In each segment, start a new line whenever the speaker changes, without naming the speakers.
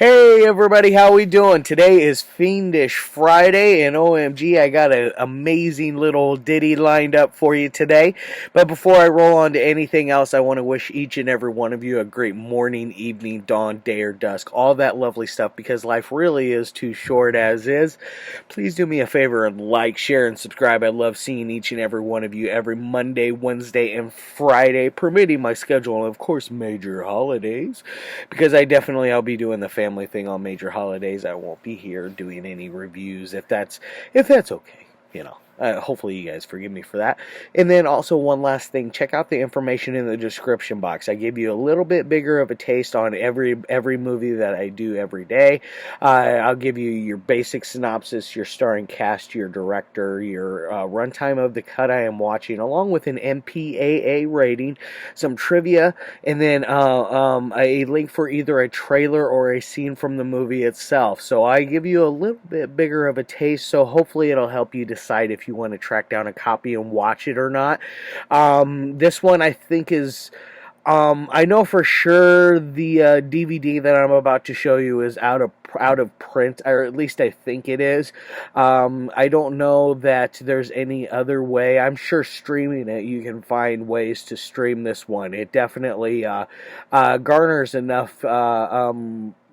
Hey everybody, how we doing? Today is Fiendish Friday, and OMG, I got an amazing little ditty lined up for you today. But before I roll on to anything else, I want to wish each and every one of you a great morning, evening, dawn, day, or dusk. All that lovely stuff, because life really is too short as is. Please do me a favor and like, share, and subscribe. I love seeing each and every one of you every Monday, Wednesday, and Friday, permitting my schedule, and of course, major holidays. Because I'll be doing the family thing on major holidays. I won't be here doing any reviews if that's okay. Hopefully you guys forgive me for that. And then also one last thing, check out the information in the description box. I give you a little bit bigger of a taste on every movie that I do every day. I'll give you your basic synopsis, your starring cast, your director, your runtime of the cut I am watching, along with an MPAA rating, some trivia, and then a link for either a trailer or a scene from the movie itself. So I give you a little bit bigger of a taste, so hopefully it'll help you decide if you want to track down a copy and watch it or not. This one I think is... I know for sure the DVD that I'm about to show you is out of print, or at least I think it is. I don't know that there's any other way. I'm sure streaming it, you can find ways to stream this one. It definitely garners enough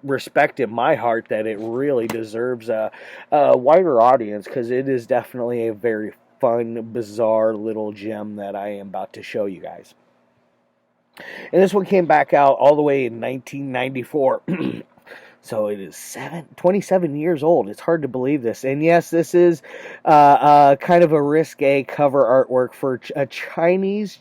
respect in my heart that it really deserves a wider audience, because it is definitely a very fun, bizarre little gem that I am about to show you guys. And this one came back out all the way in 1994. So it is 27 years old. It's hard to believe this. And yes, this is kind of a risque cover artwork for a Chinese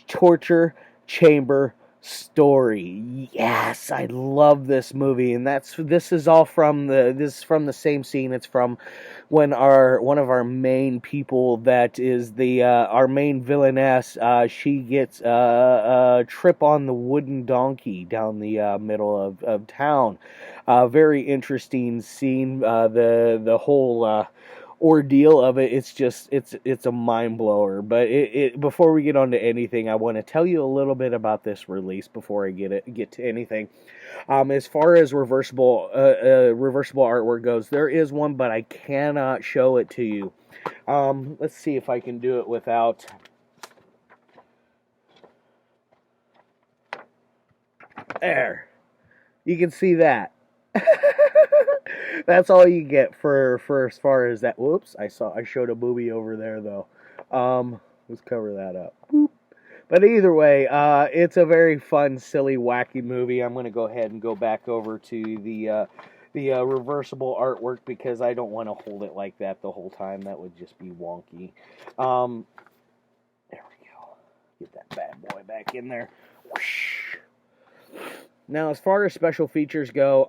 torture chamber story. Yes, I love this movie, and this is from the same scene. It's from when one of our main people, that is the our main villainess, she gets a trip on the wooden donkey down the middle of town. Very interesting scene. The whole ordeal of it, it's a mind blower. But before we get on to anything, I want to tell you a little bit about this release before I get to anything. As far as reversible artwork goes, there is one, but I cannot show it to you. Let's see if I can do it without... There. You can see that. That's all you get for as far as that. Whoops, I showed a booby over there though. Let's cover that up. Boop. But either way, it's a very fun, silly, wacky movie. I'm going to go ahead and go back over to the reversible artwork, because I don't want to hold it like that the whole time. That would just be wonky. There we go. Get that bad boy back in there. Whoosh. Now, as far as special features go,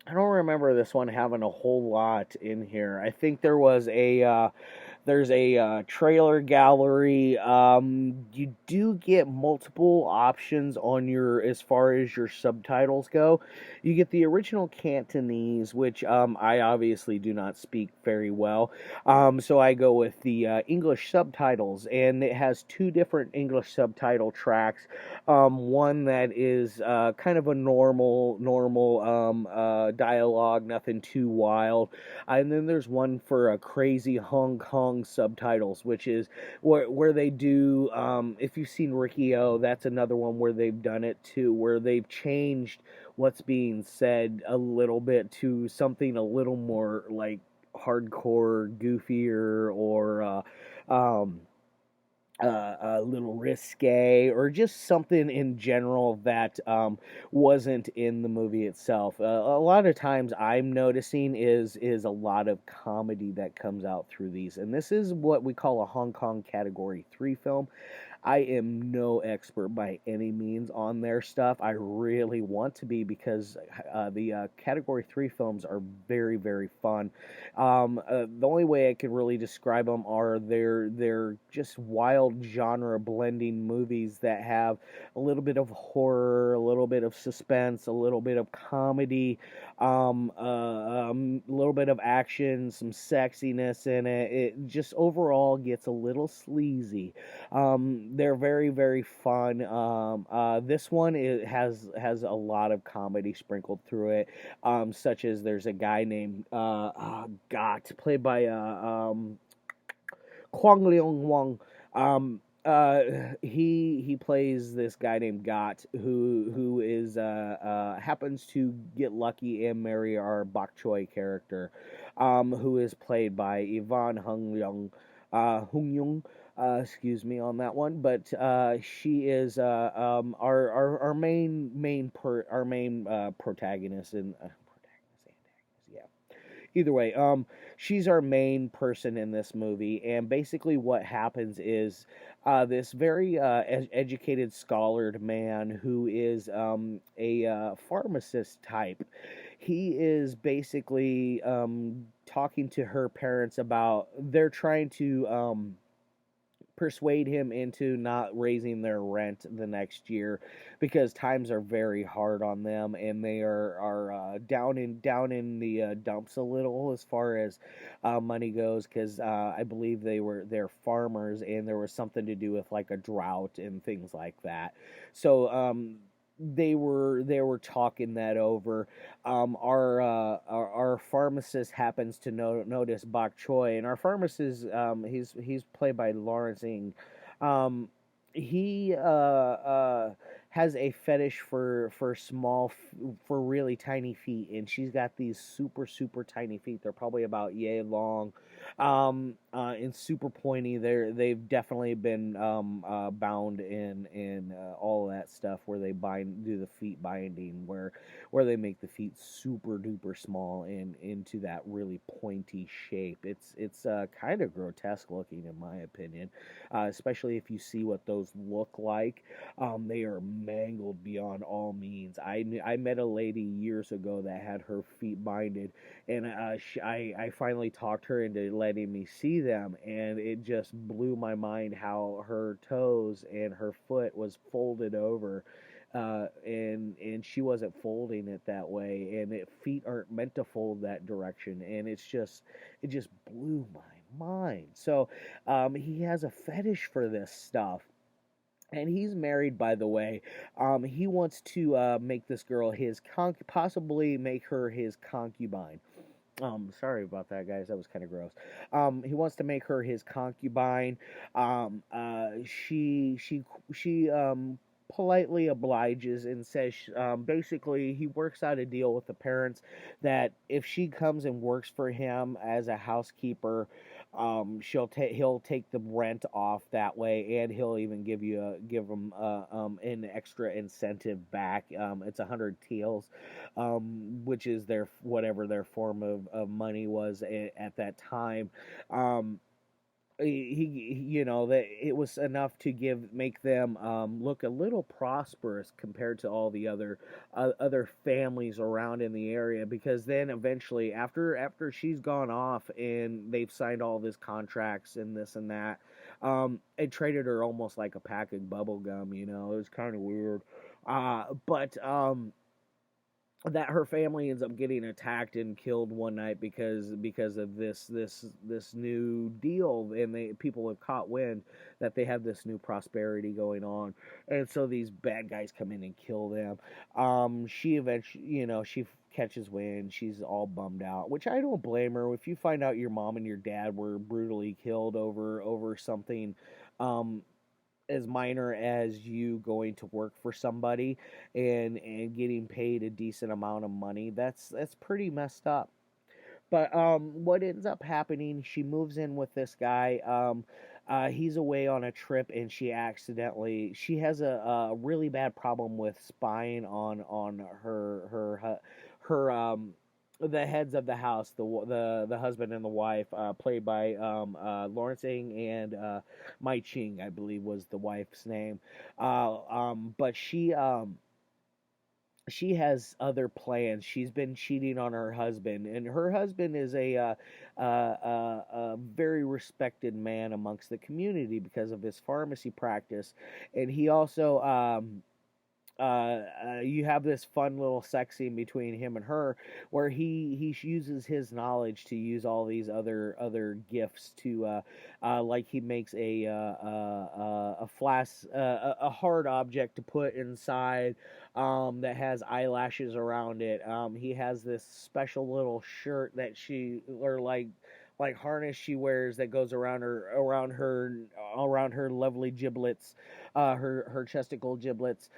I don't remember this one having a whole lot in here. I think there's a trailer gallery. You do get multiple options on as far as your subtitles go. You get the original Cantonese, which I obviously do not speak very well. So I go with the English subtitles, and it has two different English subtitle tracks. One that is kind of a normal dialogue, nothing too wild. And then there's one for a crazy Hong Kong subtitles, which is where they do, if you've seen Ricky-O, that's another one where they've done it too, where they've changed what's being said a little bit to something a little more like hardcore, goofier, or a little risque, or just something in general that wasn't in the movie itself. A lot of times I'm noticing is a lot of comedy that comes out through these, and this is what we call a Hong Kong Category 3 film. I am no expert by any means on their stuff. I really want to be, because the Category 3 films are very, very fun. The only way I can really describe them are they're just wild genre blending movies that have a little bit of horror, a little bit of suspense, a little bit of comedy, a little bit of action, some sexiness in it. It just overall gets a little sleazy. They're very, very fun. This one has a lot of comedy sprinkled through it, such as there's a guy named Got, played by Kwong Wong. He plays this guy named Got who is happens to get lucky and marry our Bok Choy character, who is played by Yvonne Hung Young. Excuse me on that one, but she is our main protagonist and yeah, either way, she's our main person in this movie, and basically what happens is this very educated, scholared man who is a pharmacist type. He is basically talking to her parents about they're trying to persuade him into not raising their rent the next year because times are very hard on them and they are down in the dumps a little as far as money goes because I believe they're farmers and there was something to do with like a drought and things like that. So they were talking that over. Our pharmacist happens to notice Bok Choy, and our pharmacist he's played by Lawrence Ng. Um, he has a fetish for for really tiny feet, and she's got these super tiny feet. They're probably about yay long, and super pointy. They've definitely been bound in all of that stuff where they do the feet binding where they make the feet super duper small and into that really pointy shape. It's kind of grotesque looking in my opinion, especially if you see what those look like. They are mangled beyond all means. I met a lady years ago that had her feet binded, and I finally talked her into letting me see them, and it just blew my mind how her toes and her foot was folded over, and she wasn't folding it that way, and feet aren't meant to fold that direction, and it just blew my mind. So he has a fetish for this stuff. And he's married, by the way. He wants to make this girl his possibly make her his concubine. Sorry about that, guys. That was kind of gross. He wants to make her his concubine. She politely obliges and says, basically, he works out a deal with the parents that if she comes and works for him as a housekeeper, he'll take the rent off that way, and he'll even give them an extra incentive back. It's 100 taels, which is their whatever their form of money was at that time. He you know that it was enough to make them look a little prosperous compared to all the other families around in the area, because then eventually after she's gone off and they've signed all this contracts and this and that, it treated her almost like a pack of bubble gum. It was kind of weird, but that her family ends up getting attacked and killed one night because of this new deal, and people have caught wind that they have this new prosperity going on, and so these bad guys come in and kill them. She eventually, she catches wind. She's all bummed out, which I don't blame her. If you find out your mom and your dad were brutally killed over something as minor as you going to work for somebody and getting paid a decent amount of money, that's pretty messed up. But what ends up happening, she moves in with this guy. He's away on a trip, and she has a really bad problem with spying on her the heads of the house, the husband and the wife, played by Lawrence Ng and Mai Ching, I believe was the wife's name. But she has other plans. She's been cheating on her husband, and her husband is a very respected man amongst the community because of his pharmacy practice, and he also you have this fun little sex scene between him and her, where he uses his knowledge to use all these other gifts to like he makes a flask, a hard object to put inside, that has eyelashes around it. He has this special little shirt that she, or like harness she wears, that goes around her lovely giblets, her chesticle giblets.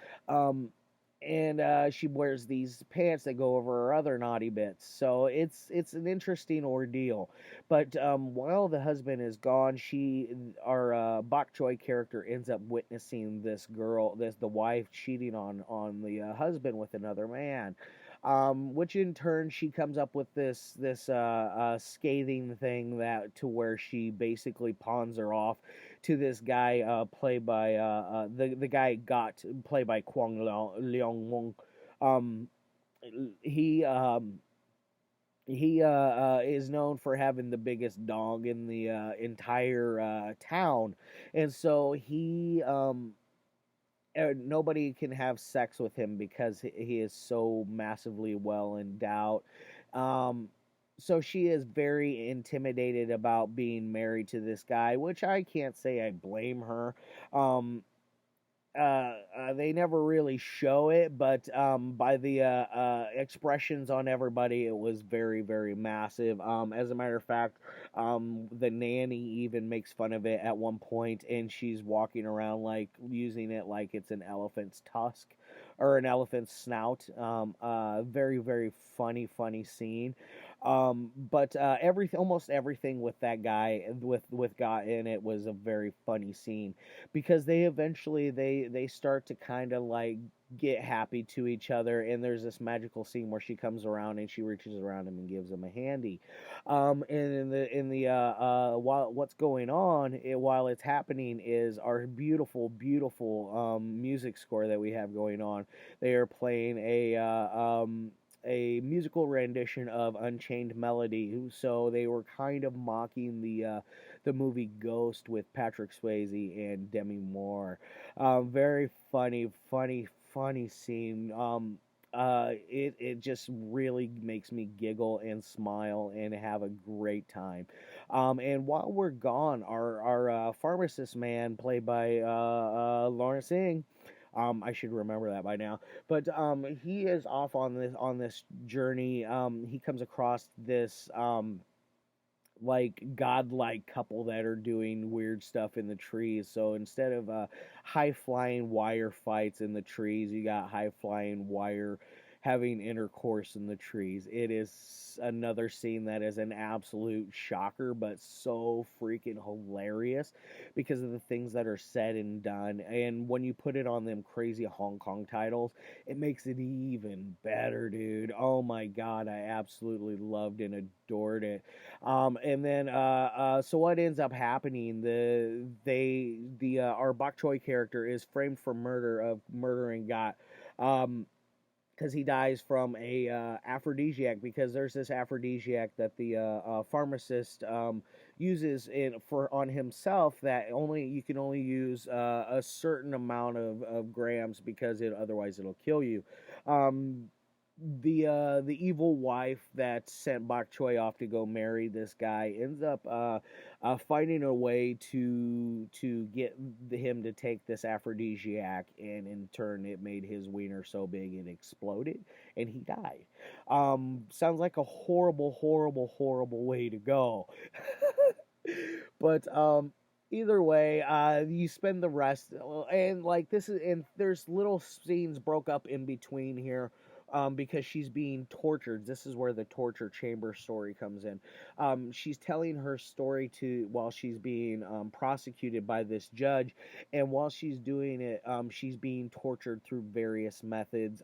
And she wears these pants that go over her other naughty bits. So it's an interesting ordeal. But while the husband is gone, our Bok Choy character ends up witnessing this girl, the wife, cheating on the husband with another man. Which in turn she comes up with this scathing thing, that to where she basically pawns her off to this guy, played by the guy got played by Kwong Leung. Um, he is known for having the biggest dog in the entire town, and so nobody can have sex with him because he is so massively well endowed. Um, so she is very intimidated about being married to this guy, which I can't say I blame her. Um, they never really show it, but by the expressions on everybody, it was very, very massive. As a matter of fact, the nanny even makes fun of it at one point, and she's walking around like using it like it's an elephant's tusk or an elephant's snout. Very, very funny scene. But almost everything with that guy, with Guy in it, was a very funny scene, because they eventually they start to kind of like get happy to each other, and there's this magical scene where she comes around and she reaches around him and gives him a handy. And in the while what's going on, while it's happening, is our beautiful music score that we have going on. They are playing a musical rendition of Unchained Melody. So they were kind of mocking the movie Ghost with Patrick Swayze and Demi Moore. Very funny scene. It just really makes me giggle and smile and have a great time. And while we're gone, our pharmacist man, played by Lawrence Ng. I should remember that by now. But he is off on this journey. He comes across this like godlike couple that are doing weird stuff in the trees. So instead of high flying wire fights in the trees, you got high flying wire having intercourse in the trees. It is another scene that is an absolute shocker, but so freaking hilarious because of the things that are said and done. And when you put it on them crazy Hong Kong titles, it makes it even better, dude. Oh my god, I absolutely loved and adored it. And then so what ends up happening? Our Bok Choy character is framed for murdering Got. Because he dies from a aphrodisiac, because there's this aphrodisiac that the pharmacist uses on himself, that you can only use a certain amount of grams, because otherwise it'll kill you. The evil wife that sent Bok Choy off to go marry this guy ends up finding a way to get him to take this aphrodisiac, and in turn it made his wiener so big it exploded and he died. Sounds like a horrible way to go. But either way, you spend the rest, and like and there's little scenes broke up in between here, because she's being tortured. This is where the torture chamber story comes in. She's telling her story while she's being prosecuted by this judge, and while she's doing it, she's being tortured through various methods,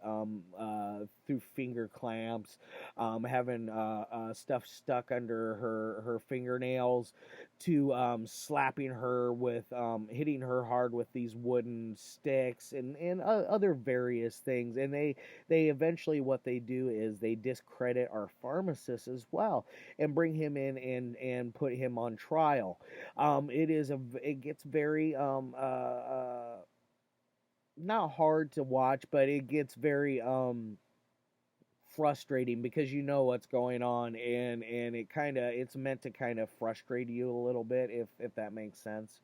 through finger clamps, having stuff stuck under her fingernails, to slapping her with, hitting her hard with these wooden sticks, and other various things. And they eventually, what they do is they discredit our pharmacist as well, and bring him in and put him on trial. It gets very not hard to watch, but it gets very frustrating because you know what's going on, and it's meant to kind of frustrate you a little bit, if that makes sense.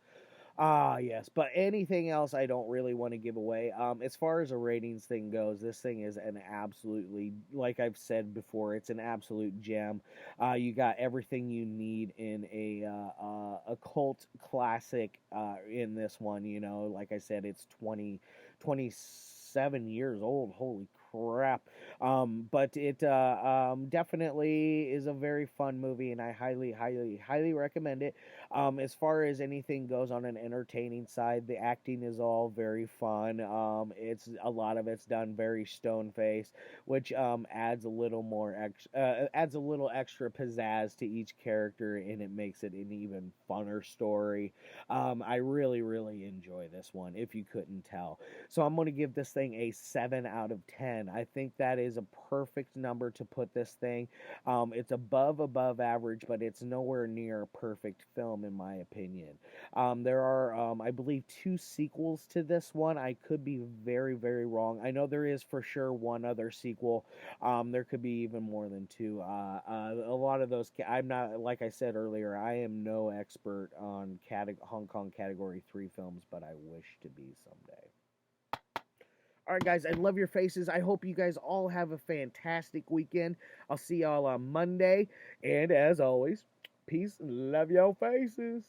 Yes, but anything else I don't really want to give away. As far as a ratings thing goes, this thing is an absolutely, like I've said before, it's an absolute gem. You got everything you need in a cult classic in this one. You know, like I said, it's 27 years old. Holy crap. But it definitely is a very fun movie, and I highly, highly, highly recommend it. As far as anything goes on an entertaining side, the acting is all very fun. It's a lot of it's done very stone face, which adds a little extra pizzazz to each character, and it makes it an even funner story. I really, really enjoy this one, if you couldn't tell. So I'm going to give this thing a 7 out of 10. I think that is a perfect number to put this thing. It's above average, but it's nowhere near a perfect film in my opinion. There are, I believe, two sequels to this one. I could be very, very wrong. I know there is for sure one other sequel. There could be even more than two. A lot of those, I'm not, like I said earlier, I am no expert on Hong Kong Category 3 films, but I wish to be someday. All right, guys, I love your faces. I hope you guys all have a fantastic weekend. I'll see y'all on Monday. And as always, peace and love your faces.